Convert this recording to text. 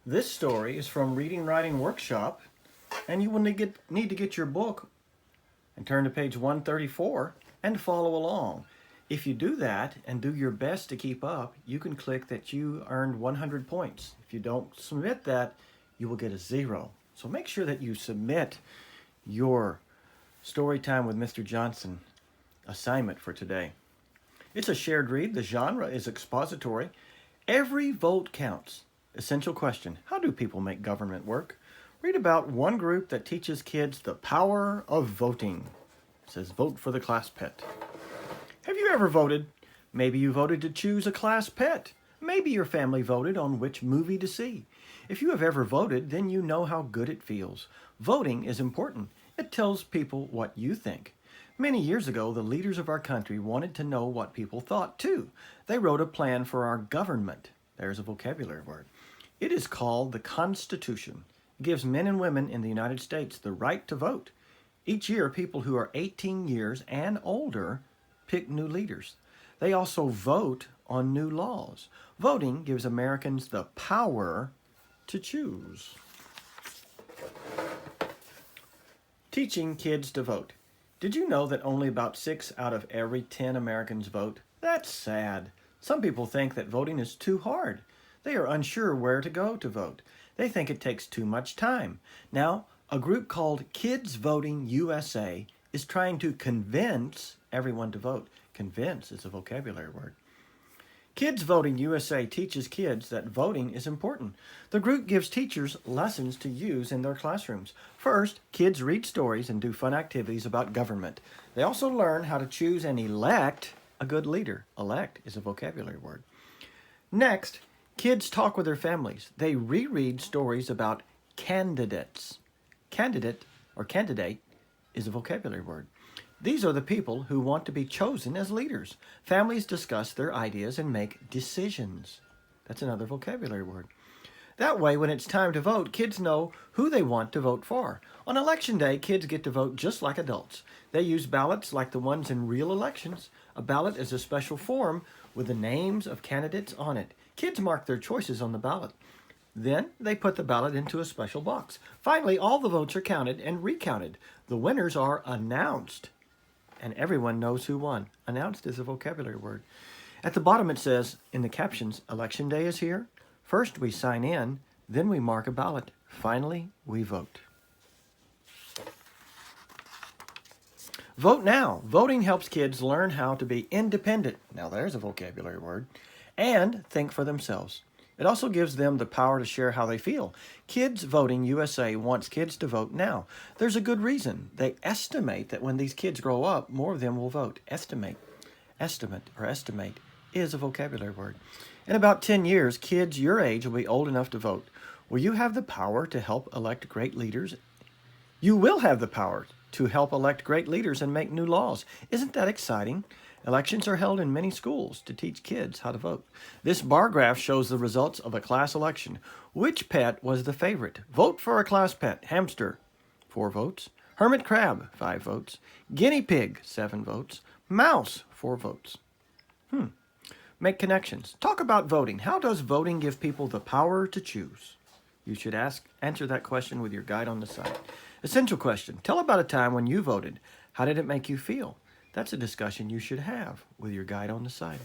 This story is from Reading Writing Workshop, and you will need to get your book and turn to page 134 and follow along. If you do that and do your best to keep up, you can click that you earned 100 points. If you don't submit that, you will get a 0. So make sure that you submit your Story Time with Mr. Johnson assignment for today. It's a shared read. The genre is expository. Every vote counts. Essential question: how do people make government work? Read about one group that teaches kids the power of voting. It says vote for the class pet. Have you ever voted? Maybe you voted to choose a class pet. Maybe your family voted on which movie to see. If you have ever voted, then you know how good it feels. Voting is important. It tells people what you think. Many years ago, the leaders of our country wanted to know what people thought too. They wrote a plan for our government. There's a vocabulary word. It is called the Constitution. It gives men and women in the United States the right to vote. Each year, people who are 18 years and older pick new leaders. They also vote on new laws. Voting gives Americans the power to choose. Teaching kids to vote. Did you know that only about 6 out of every 10 Americans vote? That's sad. Some people think that voting is too hard. They are unsure where to go to vote. They think it takes too much time. Now, a group called Kids Voting USA is trying to convince everyone to vote. Convince is a vocabulary word. Kids Voting USA teaches kids that voting is important. The group gives teachers lessons to use in their classrooms. First, kids read stories and do fun activities about government. They also learn how to choose and elect a good leader. Elect is a vocabulary word. Next, kids talk with their families. They reread stories about candidates. Candidate or candidate is a vocabulary word. These are the people who want to be chosen as leaders. Families discuss their ideas and make decisions. That's another vocabulary word. That way, when it's time to vote, kids know who they want to vote for. On election day, kids get to vote just like adults. They use ballots like the ones in real elections. A ballot is a special form with the names of candidates on it. Kids mark their choices on the ballot. Then they put the ballot into a special box. Finally, all the votes are counted and recounted. The winners are announced, and everyone knows who won. Announced is a vocabulary word. At the bottom it says, in the captions, Election Day is here. First we sign in, then we mark a ballot. Finally, we vote. Vote now. Voting helps kids learn how to be independent. Now there's a vocabulary word. And think for themselves. It also gives them the power to share how they feel. Kids Voting USA wants kids to vote now. There's a good reason. They estimate that when these kids grow up, more of them will vote. Estimate is a vocabulary word. In about 10 years, kids your age will be old enough to vote. Will you have the power to help elect great leaders? You will have the power to help elect great leaders and make new laws. Isn't that exciting? Elections are held in many schools to teach kids how to vote. This bar graph shows the results of a class election. Which pet was the favorite? Vote for a class pet. Hamster, 4 votes. Hermit crab, 5 votes. Guinea pig, 7 votes. Mouse, 4 votes. Make connections. Talk about voting. How does voting give people the power to choose? You should answer that question with your guide on the side. Essential question. Tell about a time when you voted. How did it make you feel? That's a discussion you should have with your guide on the side.